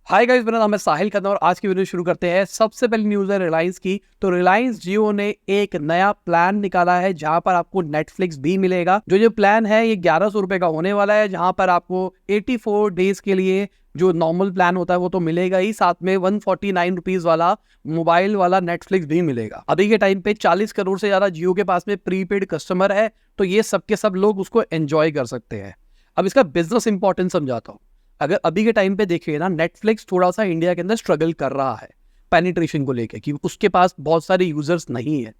Hi guys, मेरा नाम है साहिल खन्ना और आज की वीडियो शुरू करते हैं। सबसे पहली न्यूज़ है रिलायंस की। तो रिलायंस जियो ने एक नया प्लान निकाला है जहां पर आपको नेटफ्लिक्स भी मिलेगा। जो प्लान है ये 1100 रुपए का होने वाला है, जहां पर आपको 84 डेज के लिए जो नॉर्मल प्लान होता है वो तो मिलेगा ही, साथ में 149 रुपीज वाला मोबाइल वाला नेटफ्लिक्स भी मिलेगा। अभी के टाइम पे 40 करोड़ से ज्यादा जियो के पास में प्रीपेड कस्टमर है, तो ये सबके सब लोग उसको एंजॉय कर सकते हैं। अब इसका बिजनेस इंपॉर्टेंस समझाता हूँ। अगर अभी के टाइम पे देखिए ना, नेटफ्लिक्स थोड़ा सा इंडिया के अंदर स्ट्रगल कर रहा है पेनिट्रेशन को लेके, कि उसके पास बहुत सारे यूजर्स नहीं है।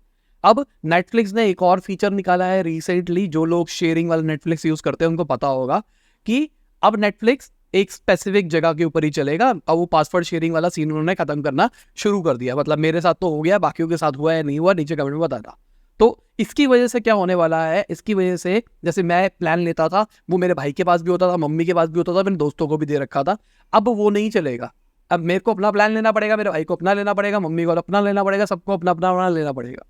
अब नेटफ्लिक्स ने एक और फीचर निकाला है रिसेंटली। जो लोग शेयरिंग वाला नेटफ्लिक्स यूज करते हैं उनको पता होगा कि अब नेटफ्लिक्स एक स्पेसिफिक जगह के ऊपर ही चलेगा। अब वो पासवर्ड शेयरिंग वाला सीन उन्होंने खत्म करना शुरू कर दिया। मतलब मेरे साथ तो हो गया, बाकियों के साथ हुआ या नहीं हुआ नीचे कमेंट में बताना। तो इसकी वजह से क्या होने वाला है, इसकी वजह से जैसे मैं प्लान लेता था वो मेरे भाई के पास भी होता था, मम्मी के पास भी होता था, मैंने दोस्तों को भी दे रखा था। अब वो नहीं चलेगा। अब मेरे को अपना प्लान लेना पड़ेगा, मेरे भाई को अपना लेना पड़ेगा, मम्मी को अपना लेना पड़ेगा, सबको अपना अपना अपना लेना पड़ेगा।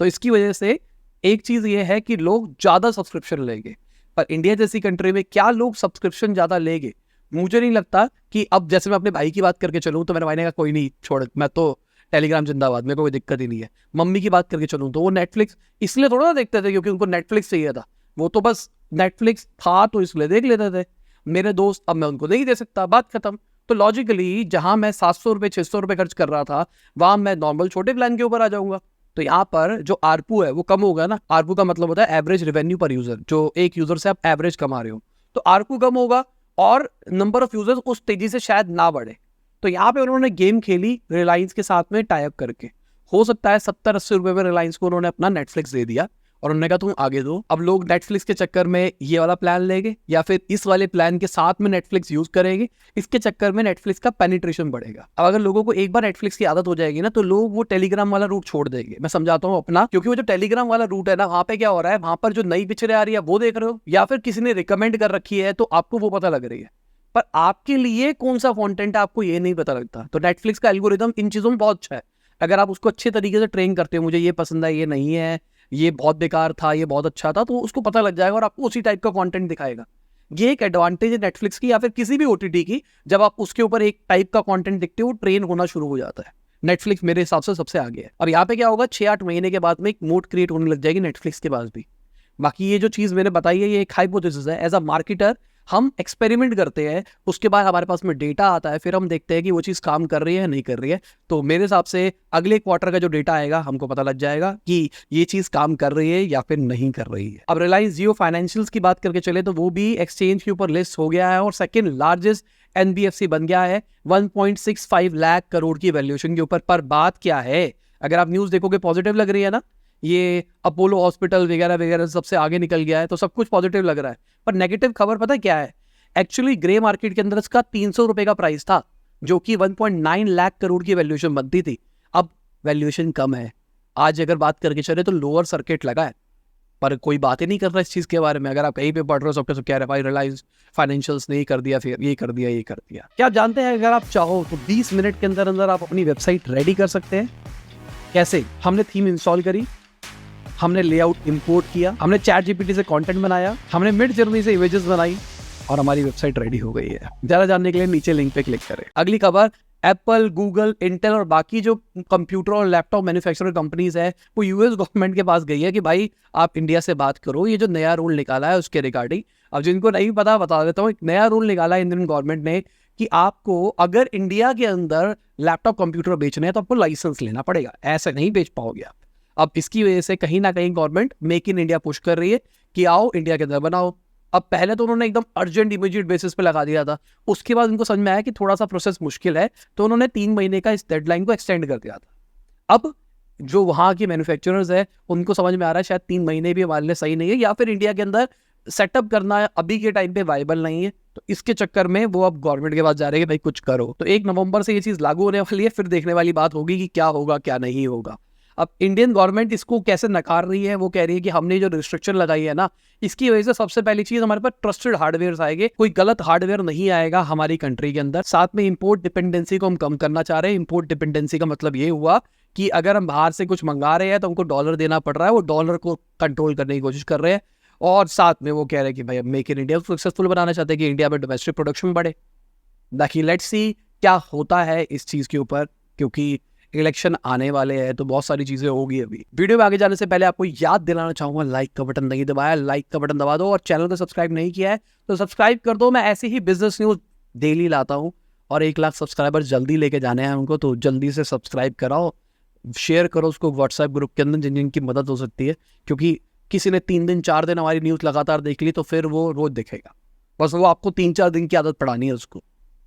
तो इसकी वजह से एक चीज ये है कि लोग ज्यादा सब्सक्रिप्शन लेंगे। पर इंडिया जैसी कंट्री में क्या लोग सब्सक्रिप्शन ज्यादा लेंगे? मुझे नहीं लगता कि अब जैसे मैं अपने भाई की बात करके चलूँ तो मेरे भाई ने कहा कोई नहीं छोड़, मैं तो टेलीग्राम जिंदाबाद, मेरे को कोई दिक्कत ही नहीं है। मम्मी की बात करके चलूँ तो वो नेटफ्लिक्स इसलिए थोड़ा ना देखते थे क्योंकि उनको नेटफ्लिक्स चाहिए था, वो तो बस नेटफ्लिक्स था तो इसलिए देख लेते थे। मेरे दोस्त, अब मैं उनको नहीं दे सकता, बात खत्म। तो लॉजिकली जहां मैं 700 रुपए 600 रुपए खर्च कर रहा था, वहां मैं नॉर्मल छोटे प्लान के ऊपर आ जाऊंगा। तो यहाँ पर जो आरपू है वो कम होगा ना। आरपू का मतलब होता है एवरेज रेवेन्यू पर यूजर, जो एक यूजर से आप एवरेज कमा रहे हो। तो आरपू कम होगा और नंबर ऑफ यूजर्स उस तेजी से शायद ना बढ़े। तो यहाँ पे उन्होंने गेम खेली रिलायंस के साथ में टाई अप करके। हो सकता है 70-80 रुपए में रिलायंस को उन्होंने अपना नेटफ्लिक्स दे दिया और उन्होंने कहा तुम आगे दो। अब लोग नेटफ्लिक्स के चक्कर में ये वाला प्लान लेंगे या फिर इस वाले प्लान के साथ में नेटफ्लिक्स यूज करेंगे। इसके चक्कर में नेटफ्लिक्स का पेनिट्रेशन बढ़ेगा। अब अगर लोगों को एक बार नेटफ्लिक्स की आदत हो जाएगी ना, तो लोग वो टेलीग्राम वाला रूट छोड़ देंगे। मैं समझाता हूँ अपना, क्योंकि वो जो टेलीग्राम वाला रूट है ना, वहां पे क्या हो रहा है, वहां पर जो नई पिक्चरें आ रही है वो देख रहे हो या फिर किसी ने रिकमेंड कर रखी है तो आपको वो पता लग रही है। पर आपके लिए कौन सा कंटेंट है आपको ये नहीं पता लगता। तो नेटफ्लिक्स का एल्गोरिदम इन चीजों में बहुत अच्छा है। अगर आप उसको अच्छे तरीके से ट्रेन करते हो, मुझे ये पसंद है, ये नहीं है, ये बहुत बेकार था, ये बहुत अच्छा था, तो उसको पता लग जाएगा और आपको उसी टाइप का कंटेंट दिखाएगा। ये एक एडवांटेज है नेटफ्लिक्स की या फिर किसी भी ओटीटी की। जब आप उसके ऊपर एक टाइप का कंटेंट दिखते हो, ट्रेन होना शुरू हो जाता है। नेटफ्लिक्स मेरे हिसाब से सबसे आगे है। अब यहाँ पे क्या होगा, 6-8 महीने के बाद में एक मोड क्रिएट होने लग जाएगी नेटफ्लिक्स के पास भी। बाकी ये जो चीज मैंने बताई है ये एक हाइपोथेसिस है। एज अ मार्केटर हम एक्सपेरिमेंट करते हैं, उसके बाद हमारे पास में डेटा आता है, फिर हम देखते हैं कि वो चीज़ काम कर रही है नहीं कर रही है। तो मेरे हिसाब से अगले क्वार्टर का जो डेटा आएगा हमको पता लग जाएगा कि ये चीज़ काम कर रही है या फिर नहीं कर रही है। अब रिलायंस जियो फाइनेंशियल्स की बात करके चले तो वो भी एक्सचेंज के ऊपर लिस्ट हो गया है और सेकेंड लार्जेस्ट एनबीएफसी बन गया है 1.65 लाख करोड़ की वैल्यूएशन के ऊपर। पर बात क्या है, अगर आप न्यूज़ देखोगे पॉजिटिव लग रही है ना, ये अपोलो हॉस्पिटल वगैरह वगैरह सबसे आगे निकल गया है, तो सब कुछ पॉजिटिव लग रहा है। पर नेगेटिव खबर पता है क्या है? एक्चुअली ग्रे मार्केट के अंदर इसका 300 रुपए का प्राइस था, जो कि 1.9 लाख करोड़ की वैल्यूएशन बनती थी। अब वैल्यूएशन कम है। आज अगर बात करके चले तो लोअर सर्किट लगा है, पर कोई बात ही नहीं कर रहा इस चीज के बारे में। अगर आप कहीं पे पढ़ रहे हो सबके सब कह रहे हैं भाई रिलायंस फाइनेंशियल्स ने ये कर दिया, फिर ये कर दिया, ये कर दिया। क्या जानते हैं, अगर आप चाहो तो 20 मिनट के अंदर अंदर आप अपनी वेबसाइट रेडी कर सकते हैं। कैसे? हमने थीम इंस्टॉल करी, हमने लेआउट इंपोर्ट किया, हमने चैट जीपीटी से कंटेंट बनाया, हमने मिड जर्नी से इमेजेस बनाई और हमारी वेबसाइट रेडी हो गई है। ज्यादा जानने के लिए नीचे लिंक पे क्लिक करें। अगली खबर, एप्पल, गूगल, इंटेल और बाकी जो कंप्यूटर और लैपटॉप मैन्युफैक्चरर कंपनीज है वो यूएस गवर्नमेंट के पास गई है कि भाई आप इंडिया से बात करो, ये जो नया रूल निकाला है उसके रिगार्डिंग। अब जिनको नहीं पता बता देता हूँ, एक नया रूल निकाला है इंडियन गवर्नमेंट ने कि आपको अगर इंडिया के अंदर लैपटॉप कंप्यूटर बेचने हैं तो आपको लाइसेंस लेना पड़ेगा, ऐसे नहीं बेच पाओगे आप। अब इसकी वजह से कहीं ना कहीं government make in India push कर रही है कि आओ इंडिया के अंदर बनाओ। अब पहले तो उन्होंने एकदम अर्जेंट इमीडिएट बेसिस पे लगा दिया था, उसके बाद उनको समझ में आया कि थोड़ा सा प्रोसेस मुश्किल है, तो उन्होंने 3 महीने का इस डेडलाइन को एक्सटेंड कर दिया था। अब जो वहां के मैन्युफैक्चरर्स है उनको समझ में आ रहा है शायद 3 महीने भी हमारे लिए सही नहीं है, या फिर इंडिया के अंदर सेटअप करना अभी के टाइम पे वाइबल नहीं है। तो इसके चक्कर में वो अब गवर्नमेंट के पास जा रहे हैं कि भाई कुछ करो। तो 1 नवंबर से ये चीज लागू होने वाली है, फिर देखने वाली बात होगी कि क्या होगा क्या नहीं होगा। अब इंडियन गवर्नमेंट इसको कैसे नकार रही है, वो कह रही है कि हमने जो रिस्ट्रिक्शन लगाई है ना, इसकी वजह से सबसे पहली चीज हमारे पास ट्रस्टेड हार्डवेयर आएंगे, कोई गलत हार्डवेयर नहीं आएगा हमारी कंट्री के अंदर। साथ में इंपोर्ट डिपेंडेंसी को हम कम करना चाह रहे हैं। इंपोर्ट डिपेंडेंसी का मतलब ये हुआ कि अगर हम बाहर से कुछ मंगा रहे हैं तो हमको डॉलर देना पड़ रहा है, वो डॉलर को कंट्रोल करने की कोशिश कर रहे हैं। और साथ में वो कह रहे हैं कि भाई मेक इन इंडिया सक्सेसफुल बनाना चाहते हैं कि इंडिया में डोमेस्टिक प्रोडक्शन बढ़े। बाकी लेट्स सी क्या होता है इस चीज़ के ऊपर, क्योंकि इलेक्शन आने वाले हैं तो बहुत सारी चीज़ें होगी। अभी वीडियो में आगे जाने से पहले आपको याद दिलाना चाहूँगा, लाइक का बटन नहीं दबाया, लाइक का बटन दबा दो, और चैनल को सब्सक्राइब नहीं किया है तो सब्सक्राइब कर दो। मैं ऐसे ही बिजनेस न्यूज़ डेली लाता हूँ और 1 लाख सब्सक्राइबर जल्दी लेके जाने हैं उनको, तो जल्दी से सब्सक्राइब कराओ, शेयर करो उसको व्हाट्सएप ग्रुप के अंदर जिन जिनकी मदद हो सकती है, क्योंकि किसी ने 3 दिन 4 दिन हमारी न्यूज़ लगातार देख ली तो फिर वो रोज देखेगा। बस वो आपको 3-4 दिन की आदत पड़ानी है उसको।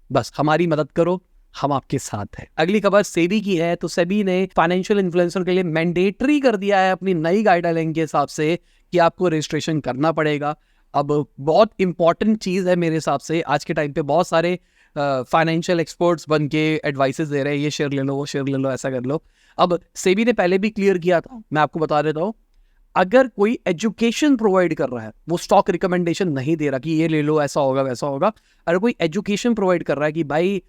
बस हमारी मदद करो, हम आपके साथ हैं। अगली खबर सेबी की है। तो सेबी ने फाइनेंशियल इन्फ्लुएंसर के लिए मैंडेटरी कर दिया है अपनी नई गाइडलाइन के हिसाब से कि आपको रजिस्ट्रेशन करना पड़ेगा। अब बहुत इंपॉर्टेंट चीज़ है मेरे हिसाब से। आज के टाइम पे बहुत सारे फाइनेंशियल एक्सपर्ट्स बन के एडवाइसेस दे रहे हैं, ये शेयर ले लो, वो शेयर ले लो, ऐसा कर लो। अब सेबी ने पहले भी क्लियर किया था, मैं आपको बता देता हूँ, अगर कोई एजुकेशन प्रोवाइड कर रहा है, वो स्टॉक रिकमेंडेशन नहीं दे रहा कि ये ले लो, ऐसा होगा वैसा होगा। अगर कोई एजुकेशन प्रोवाइड कर रहा है कि भाई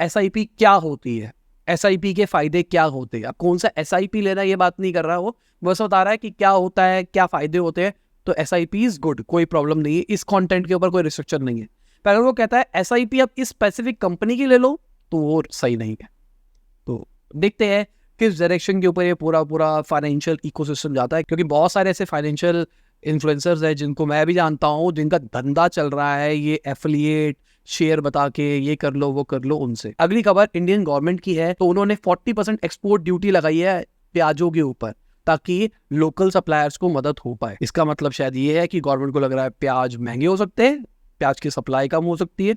SIP क्या होती है, SIP के फायदे क्या होते हैं, अब कौन सा SIP लेना, ये बात नहीं कर रहा वो बस बता रहा है कि क्या होता है, क्या फायदे होते हैं, तो SIP इज गुड, कोई प्रॉब्लम नहीं है, इस कंटेंट के ऊपर कोई रिस्ट्रिक्शन नहीं है। पर अगर वो कहता है SIP आप इस स्पेसिफिक कंपनी की ले लो, तो वो सही नहीं है। तो देखते हैं किस डायरेक्शन के ऊपर ये पूरा फाइनेंशियल इकोसिस्टम जाता है, क्योंकि बहुत सारे ऐसे फाइनेंशियल इन्फ्लुएंसर्स हैं जिनको मैं भी जानता हूँ, जिनका धंधा चल रहा है ये एफिलिएट शेयर बता के, ये कर लो वो कर लो उनसे। अगली खबर इंडियन गवर्नमेंट की है। तो उन्होंने 40% एक्सपोर्ट ड्यूटी लगाई है प्याजों के ऊपर, ताकि लोकल सप्लायर्स को मदद हो पाए। इसका मतलब शायद ये है कि गवर्नमेंट को लग रहा है प्याज महंगे हो सकते हैं, प्याज की सप्लाई कम हो सकती है,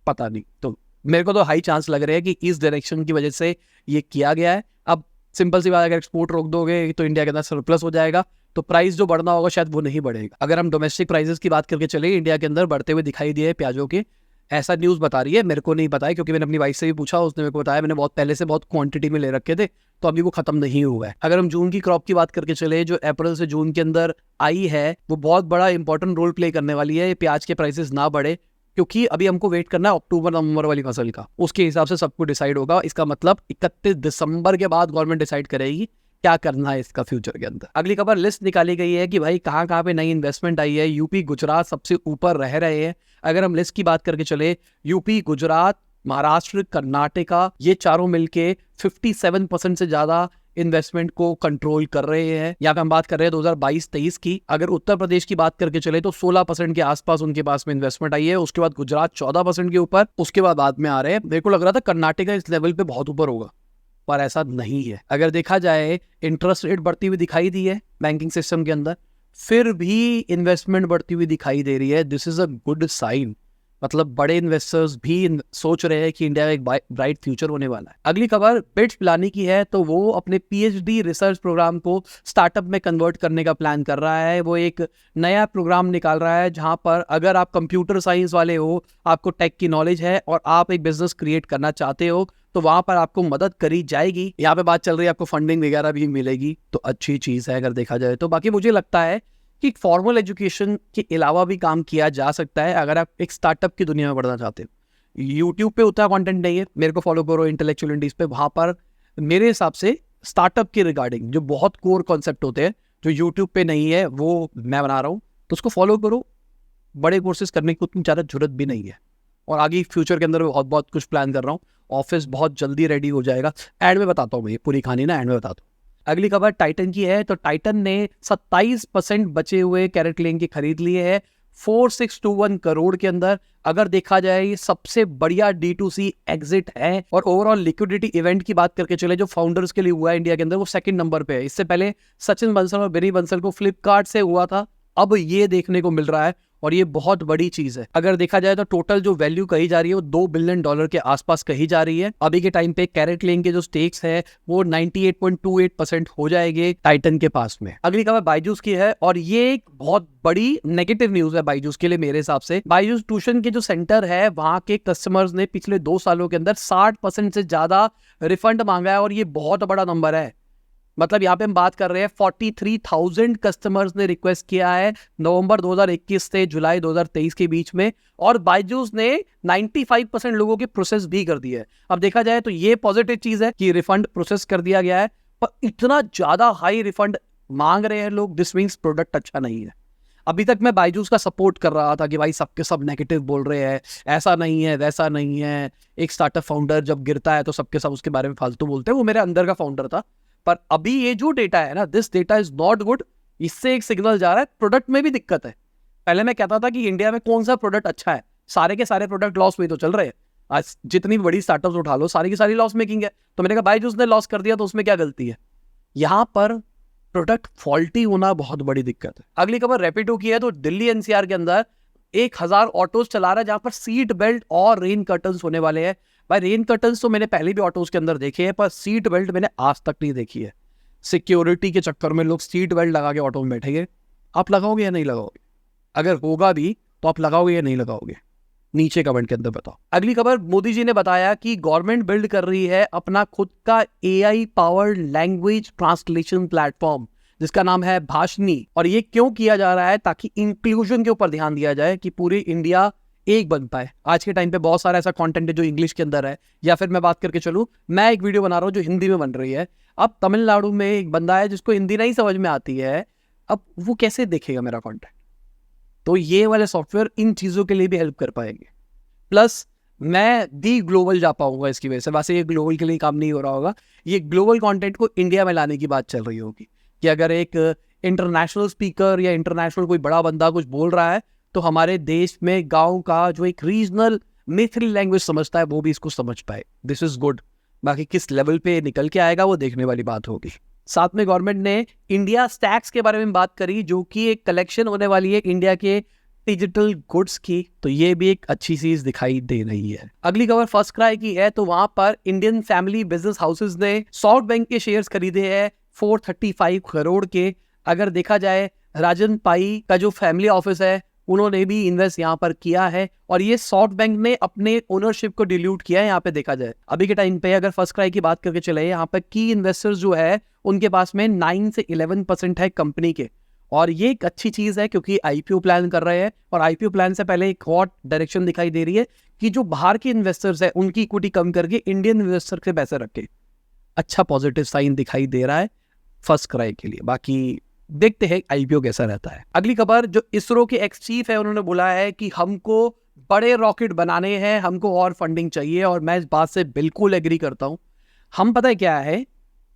पता नहीं। तो मेरे को तो हाई चांस लग रहा है कि इस डायरेक्शन की वजह से ये किया गया है। अब सिंपल सी बात, अगर एक्सपोर्ट रोक दोगे तो इंडिया के अंदर सरप्लस हो जाएगा, तो प्राइस जो बढ़ना होगा शायद वो नहीं बढ़ेगा। अगर हम डोमेस्टिक प्राइसेस की बात करके चले, इंडिया के अंदर बढ़ते हुए दिखाई दिए प्याजों के, ऐसा न्यूज़ बता रही है, मेरे को नहीं पता है, क्योंकि मैंने अपनी वाइफ से भी पूछा, उसने मेरे को बताया, मैंने बहुत पहले से बहुत क्वांटिटी में ले रखे थे, तो अभी वो खत्म नहीं हुआ है। अगर हम जून की क्रॉप की बात करके चले, जो अप्रैल से जून के अंदर आई है, वो बहुत बड़ा इंपॉर्टेंट रोल प्ले करने वाली है। प्याज के प्राइसेस ना बढ़े, क्योंकि अभी हमको वेट करना है अक्टूबर नवंबर वाली फसल का, उसके हिसाब से सब कुछ डिसाइड होगा। इसका मतलब 31 दिसंबर के बाद गवर्नमेंट डिसाइड करेगी क्या करना है इसका फ्यूचर के अंदर। अगली खबर लिस्ट निकाली गई है कि भाई कहाँ कहाँ पे नई इन्वेस्टमेंट आई है। यूपी गुजरात सबसे ऊपर रह रहे हैं। अगर हम लिस्ट की बात करके चले, यूपी गुजरात महाराष्ट्र कर्नाटका, ये चारों मिलके 57% से ज्यादा इन्वेस्टमेंट को कंट्रोल कर रहे हैं। यहाँ पे हम बात कर रहे हैं 2022-23 की। अगर उत्तर प्रदेश की बात करके चले तो 16% के आसपास उनके पास में इन्वेस्टमेंट आई है। उसके बाद गुजरात 14% के ऊपर, उसके बाद में आ रहे हैं। मेरे को लग रहा था कर्नाटका इस लेवल पे बहुत ऊपर होगा, पर ऐसा नहीं है। अगर देखा जाए, इंटरेस्ट रेट बढ़ती हुई दिखाई दी है बैंकिंग सिस्टम के अंदर, फिर भी इन्वेस्टमेंट बढ़ती हुई दिखाई दे रही है। This is a good sign. मतलब बड़े इन्वेस्टर्स भी सोच रहे हैं कि इंडिया में एक ब्राइट फ्यूचर होने वाला है। अगली खबर बिट्स पिलानी की है। तो वो अपने PhD रिसर्च प्रोग्राम को स्टार्टअप में कन्वर्ट करने का प्लान कर रहा है। वो एक नया प्रोग्राम निकाल रहा है जहां पर अगर आप कंप्यूटर साइंस वाले हो, आपको टेक की नॉलेज है और आप एक बिजनेस क्रिएट करना चाहते हो, तो वहां पर आपको मदद करी जाएगी। यहाँ पे बात चल रही है आपको फंडिंग वगैरह भी मिलेगी, तो अच्छी चीज है अगर देखा जाए तो। बाकी मुझे लगता है कि फॉर्मल एजुकेशन के अलावा भी काम किया जा सकता है अगर आप एक स्टार्टअप की दुनिया में बढ़ना चाहते हो। यूट्यूब पे उतना कंटेंट नहीं है, मेरे को फॉलो करो इंटेलेक्चुअल इंडीज पे, वहां पर मेरे हिसाब से स्टार्टअप के रिगार्डिंग जो बहुत कोर कॉन्सेप्ट होते हैं जो यूट्यूब पे नहीं है, वो मैं बना रहा हूँ, तो उसको फॉलो करो। बड़े कोर्सेज करने की उतनी ज़्यादा जरूरत भी नहीं है। और आगे फ्यूचर के अंदर बहुत कुछ प्लान कर रहा हूँ। ऑफिस बहुत जल्दी रेडी हो जाएगा, एंड में बताता हूँ मैं, ये पूरी कहानी ना एंड में बताता हूँ। अगली खबर टाइटन की है। तो टाइटन ने 27% बचे हुए कैरेट लेन की खरीद लिए है 4621 करोड़ के अंदर। अगर देखा जाए ये सबसे बढ़िया D2C एग्जिट है। और ओवरऑल लिक्विडिटी इवेंट की बात करके चले जो फाउंडर्स के लिए हुआ है इंडिया के अंदर, वो सेकंड नंबर पे है। इससे पहले सचिन बंसल और बेनी बंसल को फ्लिपकार्ट से हुआ था, अब ये देखने को मिल रहा है और ये बहुत बड़ी चीज है। अगर देखा जाए तो टोटल जो वैल्यू कही जा रही है वो $2 बिलियन के आसपास कही जा रही है। अभी के टाइम पे कैरेट लेन के जो स्टेक्स है वो 98.28% हो जाएंगे टाइटन के पास में। अगली खबर बायजूस की है और ये एक बहुत बड़ी नेगेटिव न्यूज है बायजूस के लिए मेरे हिसाब से। बायजूस ट्यूशन के जो सेंटर है वहां के कस्टमर्स ने पिछले 2 सालों के अंदर 60% से ज्यादा रिफंड मांगा है और ये बहुत बड़ा नंबर है। मतलब यहाँ पे हम बात कर रहे हैं 43,000 कस्टमर्स ने रिक्वेस्ट किया है नवंबर 2021 से जुलाई 2023 के बीच में, और बायजूस ने 95% लोगों के प्रोसेस भी कर दिए है। अब देखा जाए तो ये पॉजिटिव चीज है कि रिफंड प्रोसेस कर दिया गया है, पर इतना ज्यादा हाई रिफंड मांग रहे हैं लोग, दिस मींस प्रोडक्ट अच्छा नहीं है। अभी तक मैं बायजूस का सपोर्ट कर रहा था कि भाई सबके सब नेगेटिव बोल रहे हैं, ऐसा नहीं है वैसा नहीं है, एक स्टार्टअप फाउंडर जब गिरता है तो सबके सब उसके बारे में फालतू बोलते हैं। वो मेरे अंदर का फाउंडर था। पर अभी ये जो डेटा है ना, this data is not good. इससे एक सिग्नल जा रहा है प्रोडक्ट में भी दिक्कत है। पहले मैं कहता था कि इंडिया में कौन सा प्रोडक्ट अच्छा है, सारे के सारे प्रोडक्ट लॉस में तो चल रहे हैं। आज जितनी बड़ी स्टार्टअप्स उठा लो, सारी की सारी लॉस मेकिंग है। तो मैंने कहा बायजूस ने लॉस कर दिया तो उसमें क्या गलती है। यहां पर प्रोडक्ट फॉल्टी होना बहुत बड़ी दिक्कत है। अगली खबर रैपिडो की है। तो दिल्ली एनसीआर के अंदर 1000 ऑटोज चला रहा है जहां पर सीट बेल्ट और रेन कर्टन्स होने वाले हैं। भाई रेन कर्टन्स तो मैंने पहले भी ऑटोज के अंदर देखे हैं, पर सीट बेल्ट मैंने आज तक नहीं देखी है। सिक्योरिटी के चक्कर में लोग सीट बेल्ट लगा के ऑटो में बैठेंगे। आप लगाओगे या नहीं लगाओगे? अगर होगा भी तो आप लगाओगे या नहीं लगाओगे? नीचे कमेंट के अंदर बताओ। अगली खबर, मोदी जी ने बताया कि गवर्नमेंट बिल्ड कर रही है अपना खुद का AI powered language translation platform जिसका नाम है भाषनी। और ये क्यों किया जा रहा है? ताकि इंक्लूजन के ऊपर ध्यान दिया जाए कि पूरी इंडिया एक बन पाए। आज के टाइम पे बहुत सारा ऐसा कंटेंट है जो इंग्लिश के अंदर है, या फिर मैं बात करके चलूं, मैं एक वीडियो बना रहा हूं जो हिंदी में बन रही है। अब तमिलनाडु में एक बंदा है जिसको हिंदी नहीं समझ में आती है, अब वो कैसे देखेगा मेरा कंटेंट? तो ये वाले सॉफ्टवेयर इन चीजों के लिए भी हेल्प कर पाएंगे। प्लस मैं दी ग्लोबल जा पाऊंगा इसकी वजह से। वैसे ये ग्लोबल के लिए काम नहीं हो रहा होगा, ये ग्लोबल कंटेंट को इंडिया में लाने की बात चल रही होगी कि अगर एक इंटरनेशनल स्पीकर या इंटरनेशनल कोई बड़ा बंदा कुछ बोल रहा है तो हमारे देश में गांव का जो एक रीजनल मैथिली लैंग्वेज समझता है वो भी इसको समझ पाए। This is good. बाकी किस लेवल पे निकल के आएगा वो देखने वाली बात होगी। साथ में गवर्नमेंट ने इंडिया स्टैक्स के बारे में बात करी, जो कि एक कलेक्शन होने वाली है इंडिया के डिजिटल गुड्स की। तो ये भी एक अच्छी चीज दिखाई दे रही है। अगली खबर फर्स्ट क्राई की है। तो वहां पर इंडियन फैमिली बिजनेस हाउसेस ने सॉफ्ट बैंक के शेयर्स खरीदे हैं 435 करोड़ के। अगर देखा जाए, राजन पाई का जो फैमिली ऑफिस है उन्होंने भी इन्वेस्ट यहाँ पर किया है, और ये सॉफ्ट बैंक ने अपने ओनरशिप को डिल्यूट किया है। यहाँ पे देखा जाए अभी के टाइम पे अगर फर्स्ट क्राई की बात करके चले, यहाँ पर की इन्वेस्टर्स जो है उनके पास में 9 से 11% है कंपनी के। और ये एक अच्छी चीज है क्योंकि आईपीओ प्लान कर रहे हैं, और आईपीओ प्लान से पहले एक और डायरेक्शन दिखाई दे रही है कि जो बाहर के इन्वेस्टर्स है उनकी इक्विटी कम करके इंडियन इन्वेस्टर के पैसे रखे। अच्छा पॉजिटिव साइन दिखाई दे रहा है फर्स्ट क्राई के लिए। बाकी देखते हैं आईपीओ कैसा रहता है। अगली खबर, जो इसरो के एक्स चीफ है उन्होंने बोला है कि हमको बड़े रॉकेट बनाने हैं, हमको और फंडिंग चाहिए। और मैं इस बात से बिल्कुल एग्री करता हूं। हम पता है क्या है,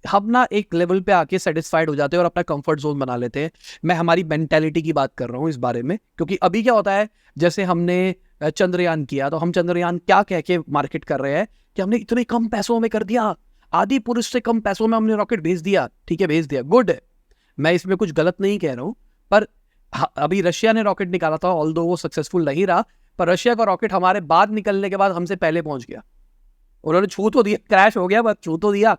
हम ना एक लेवल पे आके सेटिस्फाइड हो जाते हैं और अपना कंफर्ट जोन बना लेते हैं। मैं हमारी मेंटेलिटी की बात कर रहा हूँ इस बारे में, क्योंकि अभी क्या होता है, जैसे हमने चंद्रयान किया तो हम चंद्रयान क्या कह के मार्केट कर रहे हैं कि हमने इतने कम पैसों में कर दिया, आदि पुरुष से कम पैसों में हमने रॉकेट भेज दिया। ठीक है, भेज दिया, गुड है, मैं इसमें कुछ गलत नहीं कह रहा हूं। पर अभी रशिया ने रॉकेट निकाला था, ऑल्दो वो सक्सेसफुल नहीं रहा, पर रशिया का रॉकेट हमारे बाद निकलने के बाद हमसे पहले पहुंच गया। उन्होंने छू तो दिया, क्रैश हो गया बस छू तो दिया।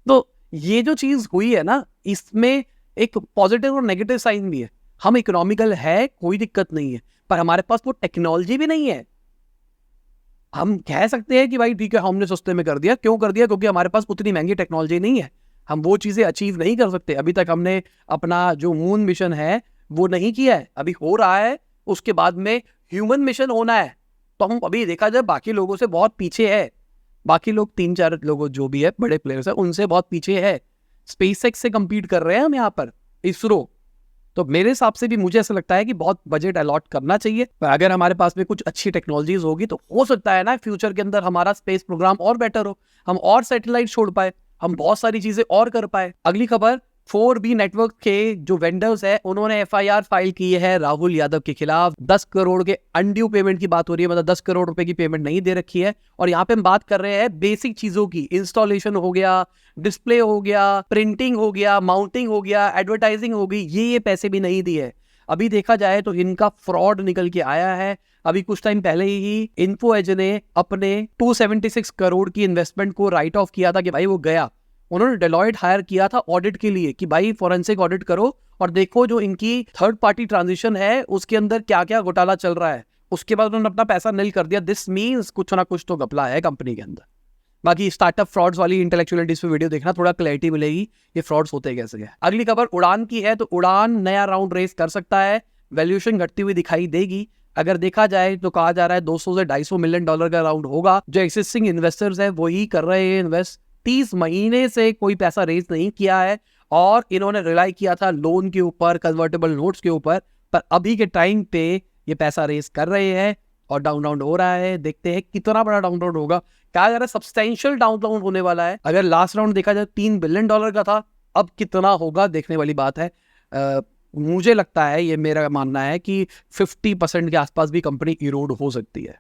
तो ये जो चीज हुई है ना, इसमें एक पॉजिटिव और नेगेटिव साइन भी है। हम इकोनॉमिकल है, कोई दिक्कत नहीं है, पर हमारे पास वो टेक्नोलॉजी भी नहीं है। हम कह सकते हैं कि भाई ठीक है हमने सस्ते में कर दिया, क्यों कर दिया? क्योंकि हमारे पास उतनी महंगी टेक्नोलॉजी नहीं है, हम वो चीजें अचीव नहीं कर सकते। अभी तक हमने अपना जो मून मिशन है वो नहीं किया है, अभी हो रहा है, उसके बाद में ह्यूमन मिशन होना है। तो हम अभी देखा जाए बाकी लोगों से बहुत पीछे है। बाकी लोग 3-4 लोग जो भी है बड़े प्लेयर्स है उनसे बहुत पीछे है। स्पेसएक्स से कंपीट कर रहे हैं हम यहाँ पर, इसरो। तो मेरे हिसाब से भी मुझे ऐसा लगता है कि बहुत बजट अलॉट करना चाहिए। पर अगर हमारे पास में कुछ अच्छी टेक्नोलॉजीज होगी तो हो सकता है ना फ्यूचर के अंदर हमारा स्पेस प्रोग्राम और बेटर हो, हम और सैटेलाइट छोड़ पाए, हम बहुत सारी चीजें और कर पाए। अगली खबर, 4B नेटवर्क के जो वेंडर्स है उन्होंने एफआईआर फाइल की है राहुल यादव के खिलाफ। 10 करोड़ के अनड्यू पेमेंट की बात हो रही है, मतलब 10 करोड़ रुपए की पेमेंट नहीं दे रखी है। और यहाँ पे हम बात कर रहे हैं बेसिक चीजों की, इंस्टॉलेशन हो गया, डिस्प्ले हो गया, प्रिंटिंग हो गया, माउंटिंग हो गया, एडवर्टाइजिंग हो गई, ये पैसे भी नहीं दिए। अभी देखा जाए तो इनका फ्रॉड निकल के आया है। अभी कुछ टाइम पहले ही इन्फो एज ने अपने 276 करोड़ की इन्वेस्टमेंट को राइट ऑफ किया था कि भाई वो गया। उन्होंने डेलॉयट हायर किया था ऑडिट के लिए कि भाई फॉरेंसिक ऑडिट करो और देखो जो इनकी थर्ड पार्टी ट्रांजिशन है उसके अंदर क्या क्या घोटाला चल रहा है। उसके बाद उन्होंने अपना पैसा नील कर दिया। दिस मीन्स कुछ ना कुछ तो घपला है कंपनी के अंदर। बाकी स्टार्टअप फ्रॉड्स वाली इंटेलेक्चुअलिटीज पे वीडियो देखना, थोड़ा क्लैरिटी मिलेगी ये फ्रॉड्स होते कैसे हैं। अगली खबर उड़ान की है। तो उड़ान नया राउंड रेस कर सकता है, वैल्यूएशन घटती हुई दिखाई देगी। अगर देखा जाए तो कहा जा रहा है 200 से $250 मिलियन का राउंड होगा। जो एक्सिस्टिंग इन्वेस्टर्स है वही कर रहे हैं इन्वेस्ट। 30 महीने से कोई पैसा रेज नहीं किया है और इन्होंने रिलाई किया था लोन के ऊपर, कन्वर्टेबल नोट्स के ऊपर। पर अभी के टाइम पे ये पैसा रेस कर रहे हैं और डाउन राउंड हो रहा है। देखते हैं कितना बड़ा डाउन राउंड होगा। कहा जा रहा है सब्सटेंशियल डाउन राउंड होने वाला है। अगर लास्ट राउंड देखा जाए $3 बिलियन का था, अब कितना होगा देखने वाली बात है। मुझे लगता है, ये मेरा मानना है कि 50% के आसपास भी कंपनी इरोड हो सकती है,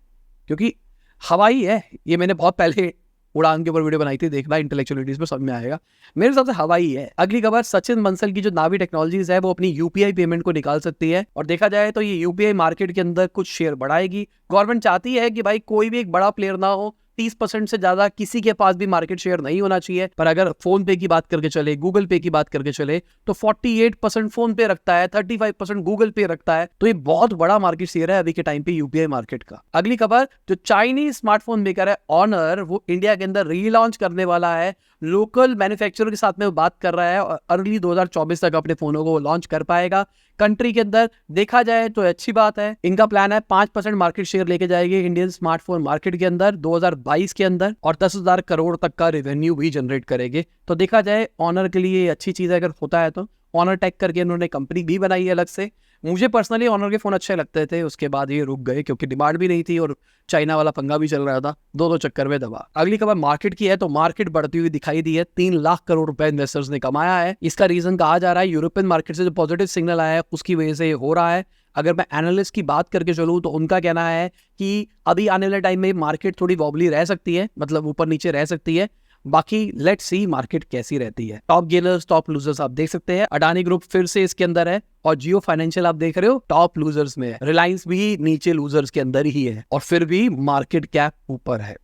क्योंकि हवाई है। ये मैंने बहुत पहले उड़ान के ऊपर वीडियो बनाई थी, देखना इंटेलेक्चुअलिटीज पे समझ में आएगा। मेरे हिसाब से हवाई है। अगली खबर, सचिन बंसल की जो नावी टेक्नोलॉजीज है वो अपनी यूपीआई पेमेंट को निकाल सकती है, और देखा जाए तो ये यूपीआई मार्केट के अंदर कुछ शेयर बढ़ाएगी। गवर्नमेंट चाहती है कि भाई कोई भी एक बड़ा प्लेयर ना हो, 30% से ज्यादा किसी के पास भी मार्केट शेयर नहीं होना चाहिए। पर अगर फोन पे की बात करके चले, गूगल पे की बात करके चले, तो 48% फोन पे रखता है, 35% गूगल पे रखता है। तो ये बहुत बड़ा मार्केट शेयर है अभी के टाइम पे यूपीआई मार्केट का। अगली खबर, जो चाइनीज स्मार्टफोन मेकर है ऑनर, वो इंडिया के अंदर रीलॉन्च करने वाला है। लोकल मैन्युफैक्चरर के साथ में वो बात कर रहा है और अर्ली 2024 तक अपने फोनों को लॉन्च कर पाएगा कंट्री के अंदर। देखा जाए तो अच्छी बात है। इनका प्लान है 5% मार्केट शेयर लेके जाएंगे इंडियन स्मार्टफोन मार्केट के अंदर 2022 के अंदर, और 10,000 करोड़ तक का रेवेन्यू भी जनरेट करेंगे। तो देखा जाए ऑनर के लिए अच्छी चीज है अगर होता है तो। ऑनर टेक करके इन्होंने कंपनी भी बनाई है अलग से। मुझे पर्सनली ऑनर के फोन अच्छे लगते थे, उसके बाद ये रुक गए क्योंकि डिमांड भी नहीं थी और चाइना वाला पंगा भी चल रहा था, दो चक्कर में दबा। अगली खबर मार्केट की है, तो मार्केट बढ़ती हुई दिखाई दी है। 3 लाख करोड़ रुपए इन्वेस्टर्स ने कमाया है। इसका रीजन कहा जा रहा है यूरोपियन मार्केट से जो पॉजिटिव सिग्नल आया है उसकी वजह से हो रहा है। अगर मैं एनालिस्ट की बात करके चलूं तो उनका कहना है कि अभी आने वाले टाइम में मार्केट थोड़ी वॉबली रह सकती है, मतलब ऊपर नीचे रह सकती है। बाकी लेट्स सी मार्केट कैसी रहती है। टॉप गेनर्स टॉप लूजर्स आप देख सकते हैं। अडानी ग्रुप फिर से इसके अंदर है, और जियो फाइनेंशियल आप देख रहे हो टॉप लूजर्स में है। रिलायंस भी नीचे लूजर्स के अंदर ही है, और फिर भी मार्केट कैप ऊपर है।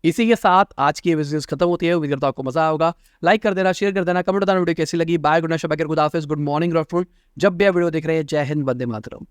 इसी के साथ आज की बिजनेस खत्म होती है। उम्मीद करता हूं आपको मजा होगा। लाइक कर देना, शेयर कर देना, कमेंट बताना वीडियो कैसी लगी। बाय, गुड नाइट, शुभ, good afternoon, good morning, good afternoon. जब भी आप वीडियो देख रहे हैं, जय हिंद, वंदे मातरम।